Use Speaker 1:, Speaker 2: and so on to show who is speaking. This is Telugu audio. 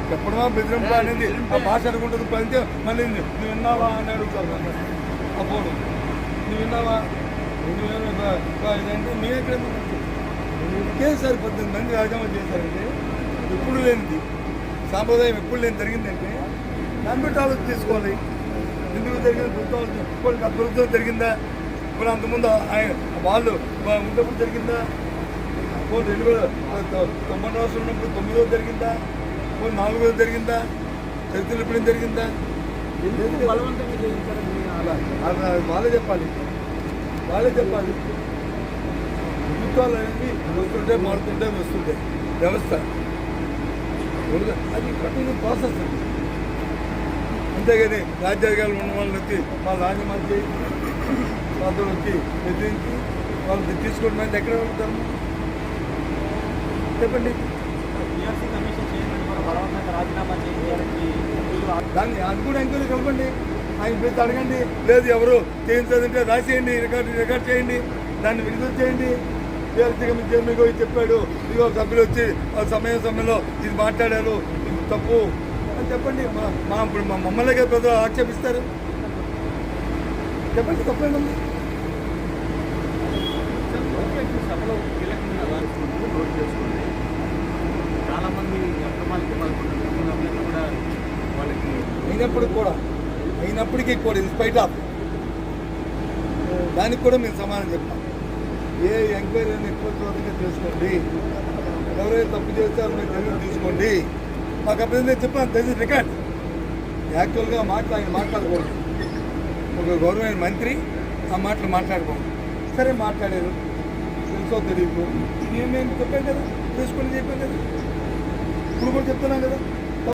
Speaker 1: చెప్పడమా బెదిరింపు అనేది ఆ భాష అనుకుంటుంది. పడితే మళ్ళీ నువ్వు విన్నావా అని అడుగుతారు అప్పుడు. నువ్వు విన్నావా ఇదంటే మీ ఎక్కడ ఒకేసారి 18 మంది రాజీనామా చేశారంటే ఎప్పుడు లేనిది సాంప్రదాయం ఎప్పుడు లేని జరిగిందంటే దాన్ని బట్టి ఆలోచన తీసుకోవాలి. ఎందుకు జరిగింది ప్రభుత్వం జరిగిందా? ఇప్పుడు అంతకుముందు ఆయన వాళ్ళు ఉన్నప్పుడు జరిగిందా? 2090 సంవత్సరం ఉన్నప్పుడు 9వ జరిగిందా? 4వ జరిగిందా? చరిత్రలు ఎప్పుడేం జరిగిందా? వాళ్ళే చెప్పాలి. ప్రభుత్వాలు అనేది వస్తుంటే మారుతుంటే వస్తుంటాయి వ్యవస్థ. అది కంటిన్యూ ప్రాసెస్ అండి. అంతేగాని రాజ్యాంగాలు ఉన్న వాళ్ళని వచ్చి వాళ్ళు రాజీనామా చేసి వాళ్ళతో వచ్చి బెదిరించి వాళ్ళు తీసుకోవడం అనేది ఎక్కడ ఉంటారు చెప్పండి. దాన్ని అది కూడా ఎంక్వైరీ కలపండి. ఆయన పెట్టి అడగండి. లేదు ఎవరు చేయించదంటే రాసేయండి, రికార్డ్ చేయండి, దాన్ని విడుదల చేయండి. మీకు చెప్పాడు, ఇదిగో సభ్యులు వచ్చి సమయంలో ఇది మాట్లాడారు, ఇది తప్పు అని చెప్పండి. ఇప్పుడు మమ్మల్ని ప్రజలు ఆక్షేపిస్తారు. చెప్పండి తప్పేండి.
Speaker 2: సభలో కీలకమైన నోట్ చేసుకోండి. చాలామంది అక్రమాలకి పాల్గొంటున్నారు కూడా వాళ్ళకి
Speaker 1: అయినప్పటికీ కూడా ఇన్స్పైట్ ఆఫ్ దానికి కూడా మేము సమాధానం చెప్తాం. ఏ ఎంక్వైరీని ఎక్కువ త్వరగా చేసుకోండి. ఎవరైతే తప్పు చేస్తారో మీరు చర్యలు తీసుకోండి. మాకు అప్పుడు చెప్పాను తెలిసి రికార్డ్ యాక్చువల్గా ఆయన మాట్లాడకూడదు. ఒక గౌరవమైన మంత్రి ఆ మాటలు మాట్లాడుకోండి. సరే మాట్లాడారు, తెలుసో తెలియదు, మేము చెప్పాం కదా, తెలుసుకొని చెప్పాం కదా, ఇప్పుడు కూడా చెప్తున్నాం కదా.